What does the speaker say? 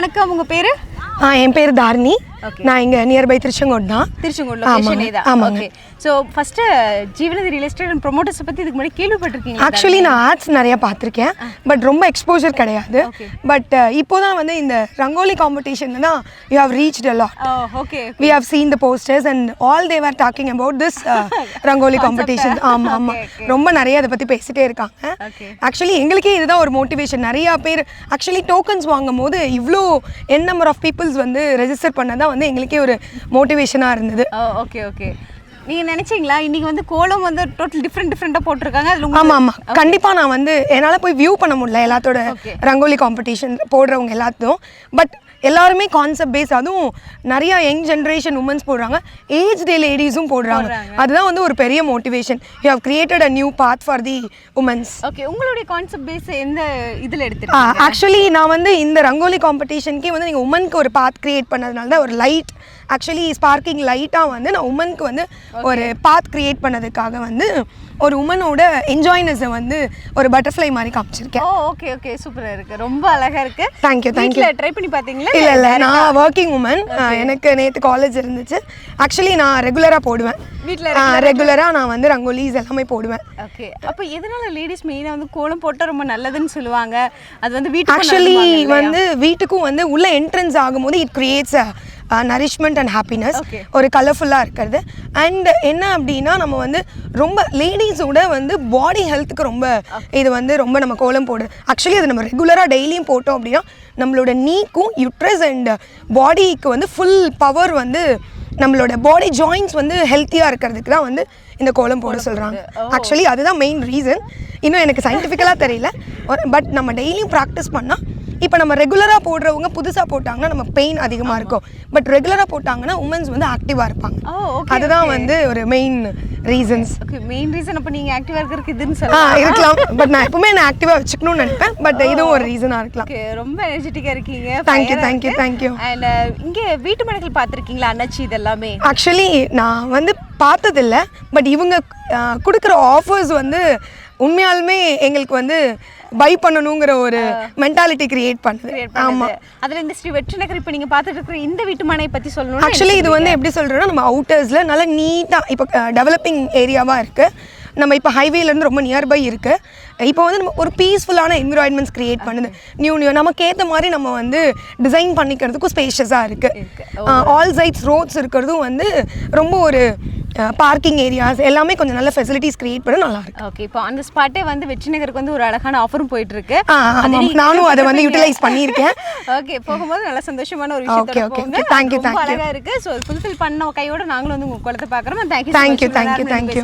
வணக்கம், உங்க பேரு? என் பேர் தாரணி. நான் இங்கே நியர்பை திருச்செங்கோடு தான். திருச்செங்கோடு லொகேஷனே தான். Okay. So first Jeevanadhi real estate and ப்ரொமோட்டர்ஸை பற்றி இதுக்கு முன்னாடி கேள்விப்பட்டிருக்கீங்க? ஆக்சுவலி நான் ஆட்ஸ் நிறையா பார்த்துருக்கேன், பட் ரொம்ப எக்ஸ்போஜர் கிடையாது. பட் இப்போ தான் வந்து இந்த ரங்கோலி காம்படிஷனில் தான் you have reached a lot. Okay. We have seen the posters and all they were talking about this rangoli competition. ஆமாம் ஆமாம், ரொம்ப நிறைய அதை பற்றி பேசிகிட்டே இருக்காங்க. ஆக்சுவலி எங்களுக்கே இதுதான் ஒரு மோட்டிவேஷன். நிறையா பேர் ஆக்சுவலி டோக்கன்ஸ் வாங்கும் போது இவ்வளோ என் நம்பர் ஆஃப் பீப்புள்ஸ் வந்து ரெஜிஸ்டர் பண்ணதான் வந்து எங்களுக்கே ஒரு மோட்டிவேஷனாக இருந்தது. Okay okay. நீங்கள் நினச்சிங்களா இன்றைக்கி வந்து கோலம் வந்து டோட்டல் டிஃப்ரெண்ட்டாக போட்டிருக்காங்க? அதில் ஆமாம் ஆமாம், கண்டிப்பாக நான் வந்து என்னால் போய் வியூ பண்ண முடியல எல்லாத்தோட ரங்கோலி காம்படிஷன் போடுறவங்க எல்லாத்தையும். பட் எல்லாருமே கான்செப்ட் பேஸ், அதுவும் நிறையா யங் ஜென்ரேஷன் உமன்ஸ் போடுறாங்க, ஏஜ் டே லேடிஸும் போடுறாங்க. அதுதான் வந்து ஒரு பெரிய motivation. You have created a new path for the womens. Okay, உங்களுடைய கான்செப்ட் பேஸ் எந்த இதில் எடுத்துருக்கீங்க? ஆக்சுவலி நான் வந்து இந்த ரங்கோலி காம்படிஷனுக்கே வந்து நீங்கள் உமனுக்கு ஒரு பாத் கிரியேட் பண்ணதுனால தான் ஒரு லைட், ஆக்சுவலி ஸ்பார்க்கிங் லைட்டாக வந்து நான் உமனுக்கு வந்து ஒரு பாத் கிரியேட் பண்ணதுக்காக வந்து ஒரு உமனோட என்ஜாய்னஸை வந்து ஒரு பட்டர்ஃப்ளை மாதிரி காமிச்சிருக்கேன். ஓகே ஓகே, சூப்பராக இருக்குது, ரொம்ப அழகாக இருக்குது. Thank you thank you. ட்ரை பண்ணி பார்த்தீங்களா? இல்லை, நான் ஒர்க்கிங் உமன். எனக்கு நேற்று காலேஜ் இருந்துச்சு. ஆக்சுவலி நான் ரெகுலராக போடுவேன் வீட்டில். ரெகுலராக நான் வந்து ரங்கோலிஸ் எல்லாமே போடுவேன். ஓகே, அப்போ எதனால லேடிஸ் மெயினாக வந்து கோலம் போட்டால் ரொம்ப நல்லதுன்னு சொல்லுவாங்க? அது வந்து வீட்டு ஆக்சுவலி வந்து வீட்டுக்கும் வந்து உள்ள என்ட்ரன்ஸ் ஆகும்போது it creates nourishment and happiness, ஒரு கலர்ஃபுல்லாக இருக்கிறது. அண்ட் என்ன அப்படின்னா நம்ம வந்து ரொம்ப லேடிஸோட வந்து பாடி ஹெல்த்துக்கு ரொம்ப இது வந்து ரொம்ப நம்ம கோலம் போடு. ஆக்சுவலி அது நம்ம ரெகுலராக டெய்லியும் போட்டோம் அப்படின்னா நம்மளோட நீக்கும் யூட்ரஸ் அண்ட் பாடிக்கு வந்து ஃபுல் பவர் வந்து நம்மளோட பாடி ஜாயின்ஸ் வந்து ஹெல்த்தியாக இருக்கிறதுக்கு தான் வந்து இந்த கோலம் போட சொல்கிறாங்க. ஆக்சுவலி அதுதான் மெயின் ரீசன். இன்னும் எனக்கு சயின்டிஃபிக்கலாக தெரியல, பட் நம்ம டெய்லியும் ப்ராக்டிஸ் பண்ணால் இப்போ நம்ம ரெகுலராக போடுறவங்க புதுசாக போட்டாங்கன்னா நமக்கு பெயின் அதிகமாக இருக்கும். பட் ரெகுலராக போட்டாங்கன்னா உமன்ஸ் வந்து ஆக்டிவாக இருப்பாங்க. அதுதான் வந்து ஒரு main reasons. Okay, main reason. அப்போ நீங்கள் ஆக்டிவாக இருக்கிறதுக்கு இதுன்னு சொல்லலாம். இருக்கலாம், பட் நான் எப்பவுமே நான் ஆக்டிவாக வச்சுக்கணும்னு நினைப்பேன். பட் இதுவும் ஒரு ரீசனாக இருக்கலாம். ஓகே, ரொம்ப எனர்ஜெட்டிக்காக இருக்கீங்க. Thank you thank you thank you. அண்ட் இங்கே வீட்டு மனைகள் பார்த்துருக்கீங்களா? அண்ணாச்சி இதெல்லாமே ஆக்சுவலி நான் வந்து பார்த்ததில்ல, பட் இவங்க கொடுக்குற ஆஃபர்ஸ் வந்து உண்மையாலுமே எங்களுக்கு வந்து பை பண்ணணுங்கிற ஒரு மென்டாலிட்டி கிரியேட் பண்ணுது. ஆமாம், அதில் இந்த ஸ்ரீ வெற்றி நகர் இப்போ நீங்கள் பார்த்துட்டு இருக்கிற இந்த வீட்டு மனை பற்றி சொல்லணும். ஆக்சுவலி இது வந்து எப்படி சொல்கிறோன்னா நம்ம அவுட்டர்ஸில் நல்லா நீட்டாக இப்போ டெவலப்பிங் ஏரியாவாக இருக்குது. நம்ம இப்போ ஹைவேலேருந்து ரொம்ப நியர்பை இருக்குது. இப்போ வந்து நம்ம ஒரு பீஸ்ஃபுல்லான என்விரான்மெண்ட்ஸ் க்ரியேட் பண்ணுது. நியூ நமக்கு ஏற்ற மாதிரி நம்ம வந்து டிசைன் பண்ணிக்கிறதுக்கும் ஸ்பேஷியஸாக இருக்குது. ஆல் சைட்ஸ் ரோட்ஸ் இருக்கிறதும் வந்து ரொம்ப ஒரு பார்க்கிங் ஏரியாஸ் எல்லாமே கொஞ்சம் நல்ல ஃபெசிலிட்டிஸ் கிரியேட் பண்ண நல்லா இருக்கு. ஓகே, இப்போ அந்த ஸ்பாட்டே வந்து வெற்றி நகருக்கு வந்து ஒரு அழகான ஆஃபரும் போயிட்டு இருக்கு. நானும் அதை வந்து யூட்டிலைஸ் பண்ணியிருக்கேன். ஓகே, போகும்போது நல்ல சந்தோஷமான ஒரு விஷயத்தோட போங்க. Thank you thank you. அழகா இருக்கு. ஸோ ஃபுல்ஃபில் பண்ண கையோட நாங்களும் வந்து உங்க குளத்தை பார்க்குறோம். Thank you thank you thank you.